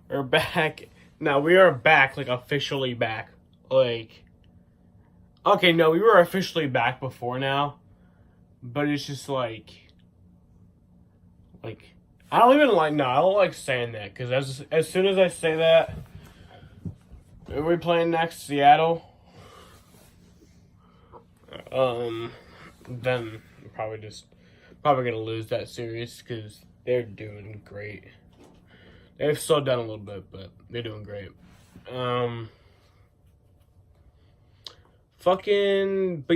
We're back. Now, we are back, like, officially back. Like, okay, no, we were officially back before now. But it's just, like, I don't even like, no, I don't like saying that. Because as soon as I say that, are we playing next? Seattle? Then we're probably going to lose that series because they're doing great. They've slowed down a little bit, but they're doing great. But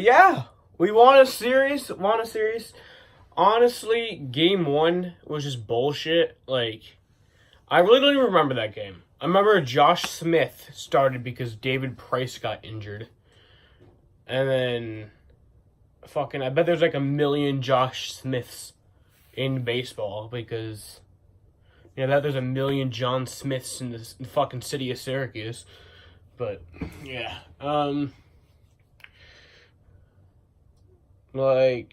yeah, we won a series. Honestly, game 1 was just bullshit. Like, I really don't even remember that game. I remember Josh Smith started because David Price got injured. And then, I bet there's like a million Josh Smiths in baseball because, there's a million John Smiths in the fucking city of Syracuse. But, yeah. They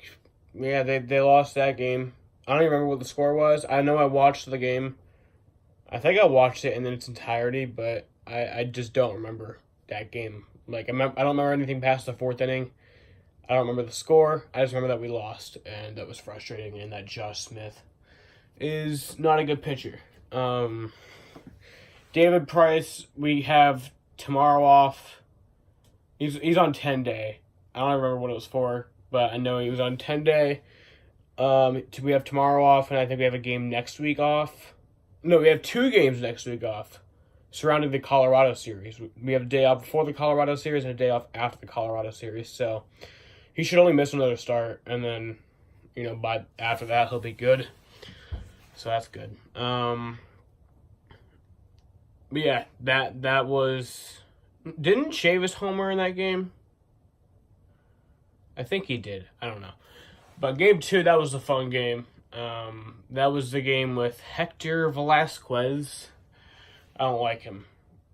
lost that game. I don't even remember what the score was. I know I watched the game. I think I watched it in its entirety, but I just don't remember that game. Like, I don't remember anything past the 4th inning. I don't remember the score. I just remember that we lost, and that was frustrating, and that Josh Smith is not a good pitcher. David Price, we have tomorrow off. He's on 10-day. I don't remember what it was for, but I know he was on 10-day. We have tomorrow off, and I think we have a game next week off. No, we have 2 games next week off surrounding the Colorado series. We have a day off before the Colorado series and a day off after the Colorado series. So he should only miss another start, and then, after that, he'll be good. So that's good. But yeah, that was... Didn't Chavis homer in that game? I think he did. I don't know. But game 2, that was a fun game. That was the game with Hector Velasquez. I don't like him.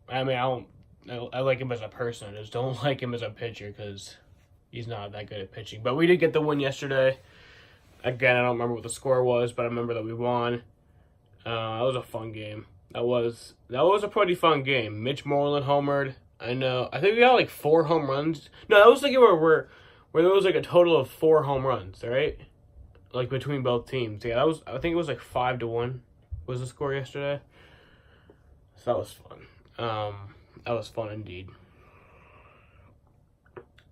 I mean, I like him as a person. I just don't like him as a pitcher because he's not that good at pitching. But we did get the win yesterday. Again, I don't remember what the score was, but I remember that we won. That was a fun game. That was a pretty fun game. Mitch Moreland homered. I know. I think we got like 4 home runs. No, that was the game where there was like a total of 4 home runs, right? Like between both teams. Yeah, I think it was like 5-1 was the score yesterday. So that was fun. That was fun indeed.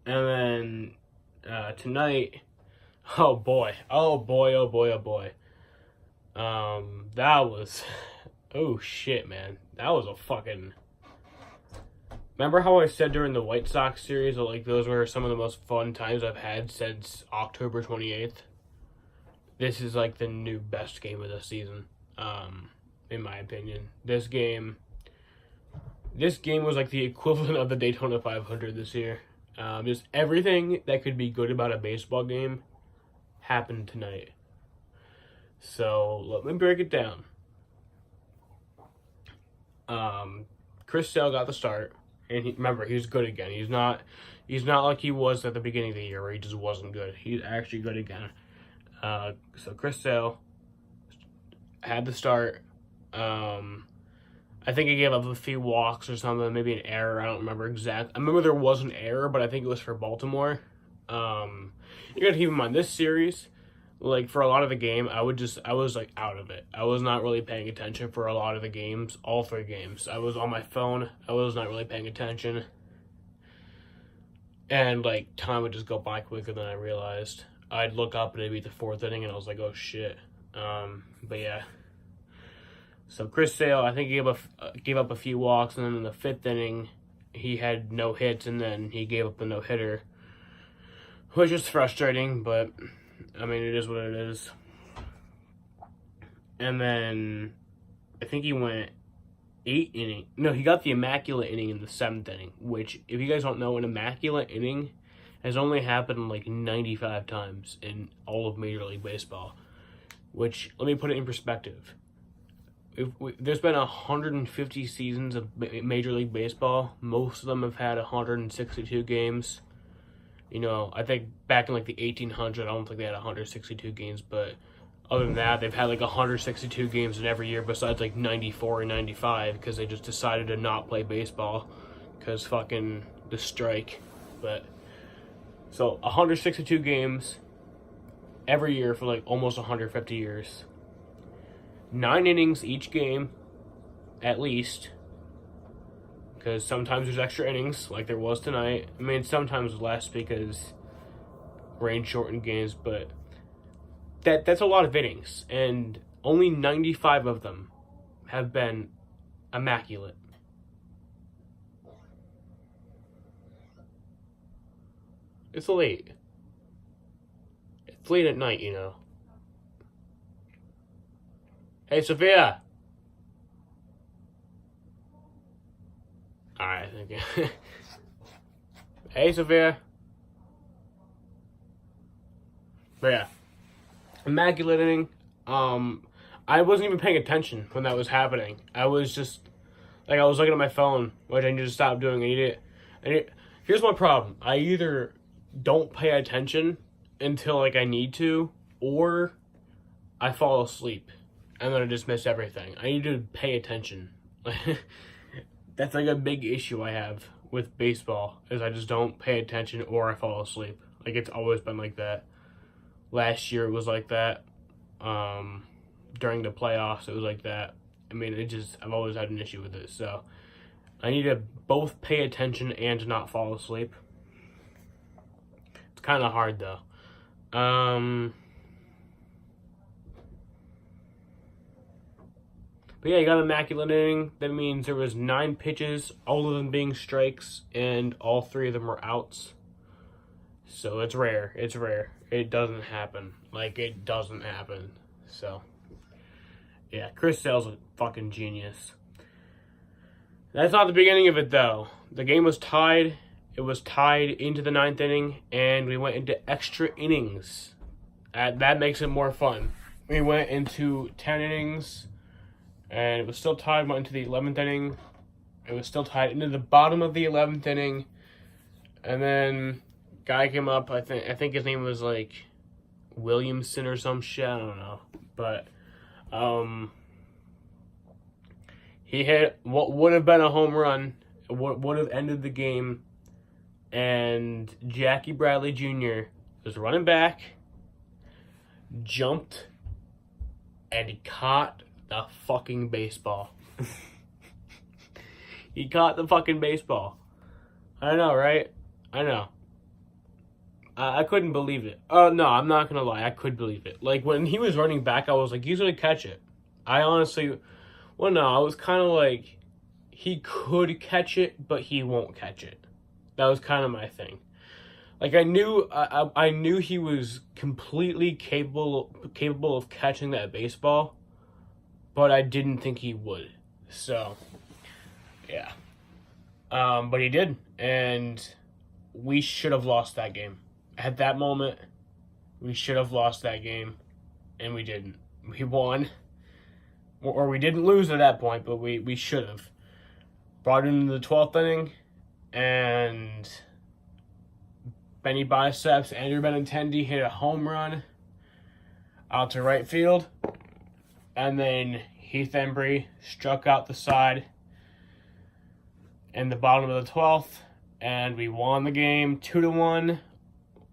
And then tonight, oh boy. That was, oh shit, man. That was a fucking... Remember how I said during the White Sox series that, like, those were some of the most fun times I've had since October 28th? This is, like, the new best game of the season, in my opinion. This game was, like, the equivalent of the Daytona 500 this year. Just everything that could be good about a baseball game happened tonight. So, let me break it down. Chris Sale got the start. And remember, he's good again. He's not like he was at the beginning of the year where he just wasn't good. He's actually good again. So Chris Sale had the start. I think he gave up a few walks or something, maybe an error. I don't remember exactly. I remember there was an error, but I think it was for Baltimore. You gotta keep in mind, this series, like, for a lot of the game, I was, like, out of it. I was not really paying attention for a lot of the games, all 3 games. I was on my phone. I was not really paying attention. And, like, time would just go by quicker than I realized. I'd look up and it'd be the 4th inning, and I was like, oh, shit. But, yeah. So, Chris Sale, I think he gave up a few walks, and then in the 5th inning, he had no hits, and then he gave up the no-hitter, which is frustrating, but... I mean, it is what it is. And then I think he went 8 innings. No, he got the immaculate inning in the 7th inning, which, if you guys don't know, an immaculate inning has only happened like 95 times in all of Major League Baseball. Which, let me put it in perspective. There's been 150 seasons of Major League Baseball. Most of them have had 162 games. I think back in like the 1800s, I don't think they had 162 games, but Other than that, they've had like 162 games in every year besides like 94 and 95 because they just decided to not play baseball because fucking the strike. But so 162 games every year for like almost 150 years. 9 innings each game, at least. Because sometimes there's extra innings, like there was tonight. I mean, sometimes less because rain shortened games, but that's a lot of innings, and only 95 of them have been immaculate. It's late. It's late at night, you know. Hey, Sophia! Alright, thank you. Hey, Sophia! But yeah. Immaculate inning. I wasn't even paying attention when that was happening. I was just like I was looking at my phone, which I need to stop doing. Here's my problem. I either don't pay attention until like I need to, or I fall asleep and then I just miss everything. I need to pay attention. That's like a big issue I have with baseball is I just don't pay attention or I fall asleep. Like it's always been like that. Last year it was like that. During the playoffs it was like that. I mean, I've always had an issue with it. So I need to both pay attention and not fall asleep. It's kind of hard though. But yeah, you got an immaculate inning. That means there was 9 pitches, all of them being strikes, and all 3 of them were outs. So it's rare. It's rare. It doesn't happen. Like, it doesn't happen. So, yeah, Chris Sale's a fucking genius. That's not the beginning of it, though. The game was tied. It was tied into the 9th inning, and we went into extra innings. That makes it more fun. We went into 10 innings, and it was still tied. Went into the 11th inning. It was still tied into the bottom of the 11th inning, and then guy came up. I think his name was like Williamson or some shit. I don't know, but he hit what would have been a home run. What would have ended the game, and Jackie Bradley Jr. was running back, jumped, and he caught the fucking baseball. He caught the fucking baseball. I know, right? I know. I couldn't believe it. No, I'm not gonna lie. I could believe it. Like, when he was running back, I was like, he's gonna catch it. I honestly... Well, no, I was kind of like, he could catch it, but he won't catch it. That was kind of my thing. Like, I knew he was completely capable of catching that baseball, but I didn't think he would. So, yeah. But he did, and we should have lost that game. At that moment, we should have lost that game, and we didn't. We won. Or we didn't lose at that point, but we should have. Brought it into the 12th inning, and Benny Biceps, Andrew Benintendi hit a home run out to right field, and then Heath Embry struck out the side in the bottom of the 12th, and we won the game 2-1,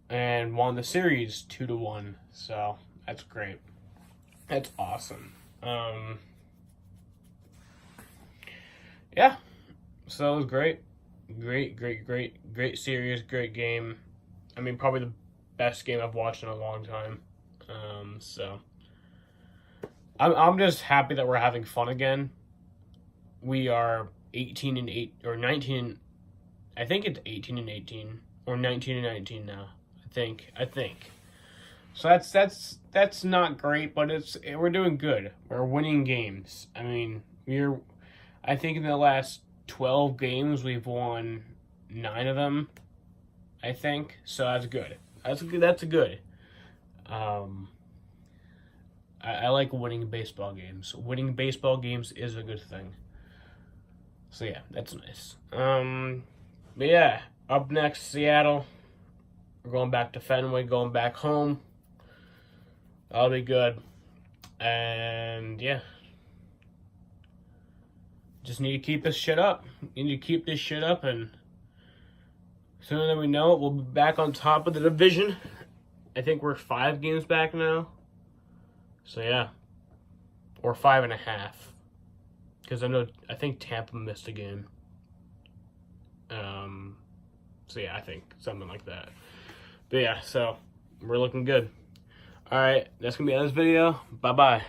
and won the series 2-1. So that's great. That's awesome. Yeah. So it was great. Great series, great game. I mean, probably the best game I've watched in a long time. So I'm just happy that we're having fun again. We are 18-8 or 19. I think it's 18-18 or 19-19 now. I think. So that's not great, but we're doing good. We're winning games. I mean, I think in the last 12 games we've won 9 of them. I think so. That's good. That's good. I like winning baseball games. Winning baseball games is a good thing. So yeah, that's nice. But yeah, up next, Seattle. We're going back to Fenway, going back home. That'll be good. And yeah, just need to keep this shit up. You need to keep this shit up, and sooner than we know it, we'll be back on top of the division. I think we're 5 games back now. So yeah, or 5.5, because I think Tampa missed a game. So yeah, I think something like that. But yeah, so we're looking good. All right, that's gonna be the end of this video. Bye bye.